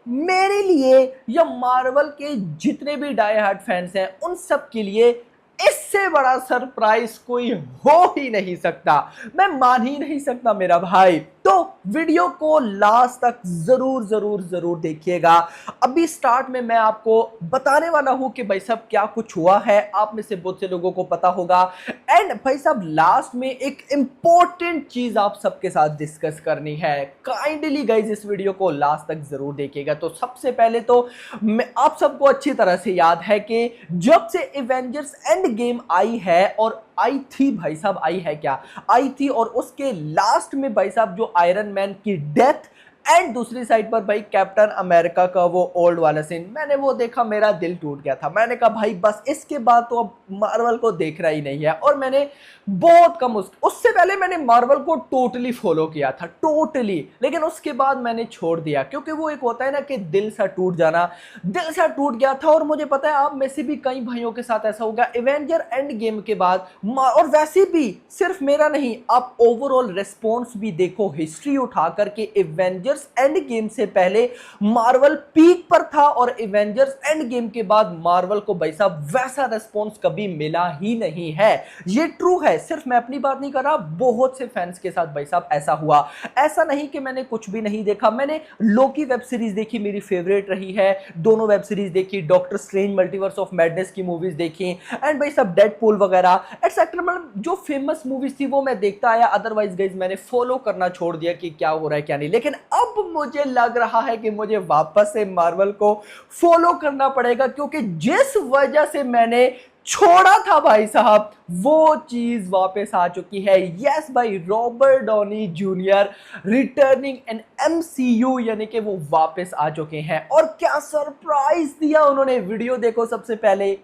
मेरे लिए या मार्वल के जितने भी डाई हार्ड फैंस हैं उन सब के लिए इससे बड़ा सरप्राइज कोई हो ही नहीं सकता। मैं मान ही नहीं सकता मेरा भाई। तो वीडियो को लास्ट तक जरूर जरूर जरूर देखिएगा। अभी स्टार्ट में मैं आपको बताने वाला हूं कि भाई साहब क्या कुछ हुआ है, आप में से बहुत से लोगों को पता होगा। एंड भाई साहब लास्ट में एक इंपॉर्टेंट चीज आप सबके साथ डिस्कस करनी है। काइंडली गाइज इस वीडियो को लास्ट तक जरूर देखिएगा। तो सबसे पहले तो आप सबको अच्छी तरह से याद है कि जब से एवेंजर्स एंड गेम आई है, और आई थी भाई साहब, आई है क्या, आई थी, और उसके लास्ट में भाई साहब जो आयरन मैन की डेथ एंड दूसरी साइड पर भाई कैप्टन अमेरिका का वो ओल्ड वाला सीन, मैंने वो देखा, मेरा दिल टूट गया था। मैंने कहा भाई बस इसके बाद तो अब मार्वल को देख रहा ही नहीं है। और मैंने बहुत कम उससे पहले मैंने मार्वल को टोटली फॉलो किया था, टोटली, लेकिन उसके बाद मैंने छोड़ दिया क्योंकि वो एक होता है ना कि दिल सा टूट जाना, दिल सा टूट गया था। और मुझे पता है आप में से भी कई भाइयों के साथ ऐसा होगा एवेंजर एंड गेम के बाद। और वैसे भी सिर्फ मेरा नहीं, आप ओवरऑल रिस्पॉन्स भी देखो हिस्ट्री उठा करके, एवेंजर्स एंड गेम से पहले मार्वल पीक पर था और एवेंजर्स एंड गेम के बाद मार्वल को भाई साहब वैसा रिस्पॉन्स कभी मिला ही नहीं है। ये ट्रू है, सिर्फ मैं अपनी बात नहीं कर रहा, बहुत से फैंस के साथ भाई साहब ऐसा हुआ। ऐसा नहीं कि मैंने कुछ भी नहीं देखा, मैंने लोकी वेब सीरीज देखी, मेरी फेवरेट रही है, दोनों वेब सीरीज देखी, doctor strange multiverse of madness की मूवीज देखी, एंड भाई साहब डेडपूल वगैरह एटसेट्रा, मतलब जो फेमस मूवीज थी वो मैं देखता आया। अदरवाइज गाइस मैंने फॉलो करना छोड़ दिया कि क्या हो रहा है क्या नहीं। लेकिन अब मुझे लग रहा है कि मुझे वापस से मार्वल को फॉलो करना पड़ेगा, क्योंकि जिस वजह से मैंने छोड़ा था भाई साहब वो चीज वापस आ चुकी है। यस भाई, रॉबर्ट डॉनी जूनियर रिटर्निंग इन एमसीयू, यानी कि वो वापस आ चुके हैं। और क्या सरप्राइज दिया उन्होंने, वीडियो देखो सबसे पहले।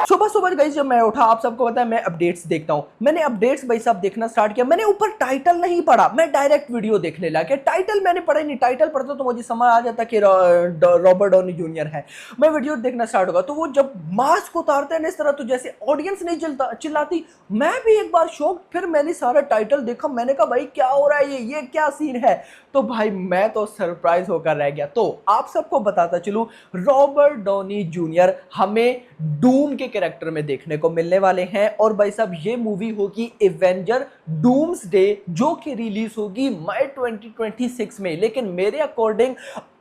सुबह सुबह गाइस जब मैं उठा, आप सबको पता है मैं अपडेट्स देखता हूं, मैंने अपडेट्स भाई साहब देखना स्टार्ट किया। मैंने ऊपर टाइटल नहीं पढ़ा, मैं डायरेक्ट वीडियो देखने लगा। टाइटल मैंने पढ़ा ही नहीं, टाइटल पढ़ता तो मुझे समझ आ जाता कि रॉबर्ट डॉनी जूनियर है। मैं वीडियो देखना स्टार्ट होगा तो वो जब मास्क उतारते हैं इस तरह, तो जैसे ऑडियंस नहीं चिल्लाती, मैं भी एक बार शॉक। फिर मैंने सारा टाइटल देखा, मैंने कहा भाई क्या हो रहा है, ये क्या सीन है। तो भाई मैं तो सरप्राइज होकर रह गया। तो आप सबको बताता चलूं, रॉबर्ट डॉनी जूनियर हमें डूम के कैरेक्टर में देखने को मिलने वाले हैं। और भाई साहब ये मूवी होगी एवेंजर डूम्सडे, जो कि रिलीज होगी मई 2026 में। लेकिन मेरे अकॉर्डिंग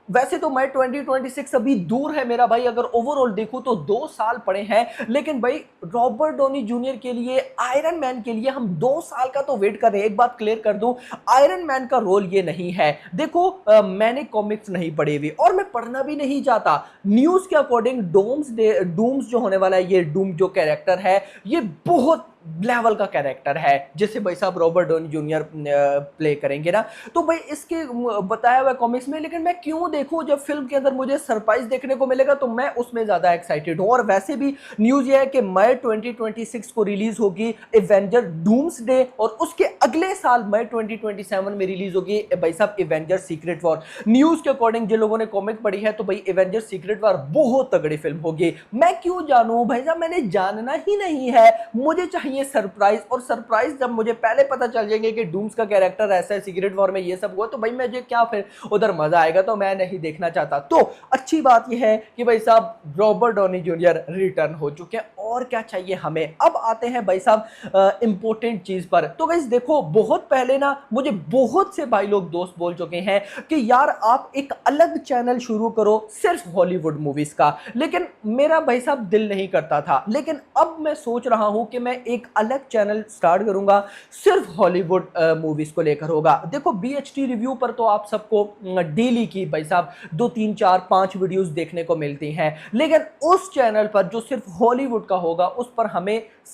वैसे तो मई 2026 अभी दूर है मेरा भाई, अगर ओवरऑल देखूं तो 2 साल पड़े हैं। लेकिन भाई रॉबर्ट डॉनी जूनियर के लिए, आयरन मैन के लिए हम 2 साल का तो वेट कर रहे हैं। एक बात क्लियर कर दूं, आयरन मैन का रोल ये नहीं है। देखो मैंने कॉमिक्स नहीं पढ़े हुए और मैं पढ़ना भी नहीं चाहता। न्यूज के अकॉर्डिंग डूम्स जो होने वाला है, ये डूम जो कैरेक्टर है ये बहुत लेवल का कैरेक्टर है, जैसे भाई साहब रॉबर्ट डॉनी जूनियर प्ले करेंगे ना। तो भाई इसके बताया हुआ कॉमिक्स में, लेकिन मैं क्यों देखूं जब फिल्म के अंदर मुझे सरप्राइज देखने को मिलेगा, तो मैं उसमें ज्यादा एक्साइटेड हूं। और वैसे भी न्यूज ये है कि मई 2026 को रिलीज होगी एवेंजर डूम्सडे, और उसके अगले साल मई 2027 में रिलीज होगी भाई साहब एवेंजर सीक्रेट वॉर। न्यूज के अकॉर्डिंग जिन लोगों ने कॉमिक पढ़ी है, तो भाई एवेंजर सीक्रेट वॉर बहुत तगड़ी फिल्म होगी। मैं क्यों जानूं भाई साहब, मैंने जानना ही नहीं है, मुझे चाहिए सरप्राइज। और सरप्राइज जब मुझे पहले पता चल जाएंगे कि डूम्स का कैरेक्टर ऐसा है, सीक्रेट वॉर में ये सब हुआ, तो भाई मुझे क्या फिर उधर मजा आएगा, तो मैं नहीं देखना चाहता। तो अच्छी बात यह है कि भाई साहब रॉबर्ट डॉनी जूनियर रिटर्न हो चुके हैं, और क्या चाहिए हमें। अब आते हैं भाई साहब इंपॉर्टेंट चीज पर। तो गाइस देखो, बहुत पहले ना मुझे बहुत से भाई लोग दोस्त बोल चुके हैं कि यार आप एक अलग चैनल शुरू करो सिर्फ हॉलीवुड मूवीज का। लेकिन मेरा भाई साहब दिल नहीं करता था, लेकिन अब मैं सोच रहा हूं कि मैं एक अलग चैनल स्टार्ट करूंगा, सिर्फ हॉलीवुड मूवीज को लेकर होगा। देखो बीएचटी रिव्यू पर तो आप सबको डेली की भाई साहब 2 3 4 5 वीडियोस देखने को मिलती हैं, लेकिन उस चैनल पर जो सिर्फ हॉलीवुड का होगा, उस पर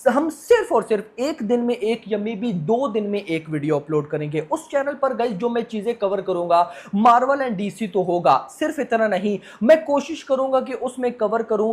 हम सिर्फ और सिर्फ एक दिन में एक या मे बी 2 दिन में एक वीडियो अपलोड करेंगे। उस चैनल पर गाइस जो मैं चीजें कवर करूंगा, मार्वल एंड डीसी तो होगा, सिर्फ इतना नहीं, मैं कोशिश करूंगा कि उसमें कवर करूं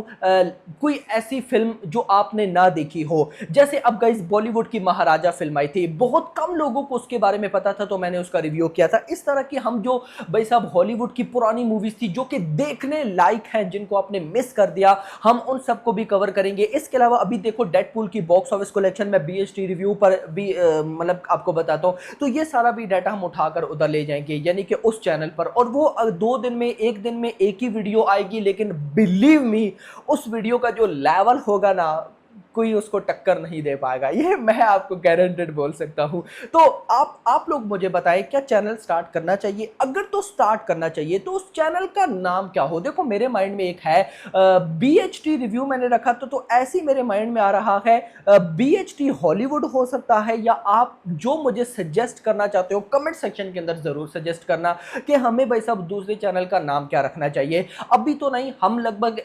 कोई ऐसी फिल्म जो आपने ना देखी हो। जैसे अब गाइस बॉलीवुड की महाराजा फिल्म आई थी, बहुत कम लोगों को उसके बारे में पता था, तो मैंने उसका रिव्यू किया था। इस तरह की हम जो भाई साहब हॉलीवुड की पुरानी मूवीज थी जो कि देखने लायक हैं, जिनको आपने मिस कर दिया, हम उन सबको भी कवर करेंगे। इसके अलावा अभी देखो डेडपूल की बॉक्स ऑफिस कलेक्शन में बीएचटी रिव्यू पर भी मतलब आपको बताता हूं, तो ये सारा भी डाटा हम उठाकर उधर ले जाएंगे, यानी कि उस चैनल पर। और वो 2 दिन में, एक दिन में एक ही वीडियो आएगी, लेकिन बिलीव मी उस वीडियो का जो लेवल होगा ना, कोई उसको टक्कर नहीं दे पाएगा, ये मैं आपको गारंटेड बोल सकता हूं। तो आप लोग मुझे बताएं, क्या चैनल स्टार्ट करना चाहिए? अगर तो स्टार्ट करना चाहिए तो उस चैनल का नाम क्या हो? देखो मेरे माइंड में एक है बीएचटी रिव्यू मैंने रखा, तो ऐसी मेरे माइंड में आ रहा है बीएचटी हॉलीवुड हो सकता है, या आप जो मुझे सजेस्ट करना चाहते हो कमेंट सेक्शन के अंदर जरूर सजेस्ट करना कि हमें भाई साहब दूसरे चैनल का नाम क्या रखना चाहिए। अभी तो नहीं, हम लगभग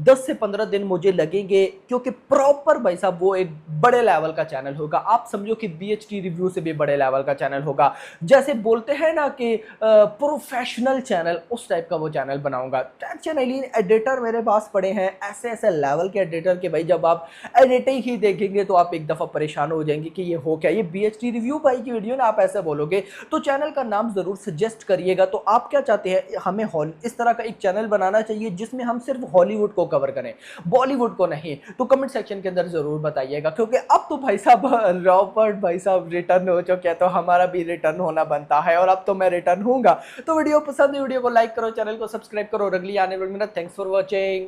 10 से 15 दिन मुझे लगेंगे, क्योंकि प्रॉपर भाई साहब वो एक बड़े लेवल का चैनल होगा। आप समझो कि बीएचटी रिव्यू से भी बड़े लेवल का चैनल होगा, जैसे बोलते हैं ना कि प्रोफेशनल चैनल, उस टाइप का वो चैनल बनाऊंगा। चैनल एडिटर मेरे पास पड़े हैं, ऐसे ऐसे लेवल के एडिटर के भाई जब आप एडिटिंग ही देखेंगे तो आप एक दफा परेशान हो जाएंगे कि ये हो क्या, ये बीएचटी रिव्यू भाई की वीडियो ना, आप ऐसे बोलोगे। तो चैनल का नाम जरूर सजेस्ट करिएगा। तो आप क्या चाहते हैं, हमें इस तरह का एक चैनल बनाना चाहिए जिसमें हम सिर्फ हॉलीवुड को कवर करें, बॉलीवुड को नहीं? तो कमेंट सेक्शन के अंदर जरूर बताइएगा, क्योंकि अब तो भाई साहब रॉबर्ट भाई साहब रिटर्न हो चुके हैं, तो हमारा भी रिटर्न होना बनता है, और अब तो मैं रिटर्न होऊंगा। तो वीडियो पसंद है, वीडियो को लाइक करो, चैनल को सब्सक्राइब करो, और अगली आने वाली मिनट। Thanks for watching.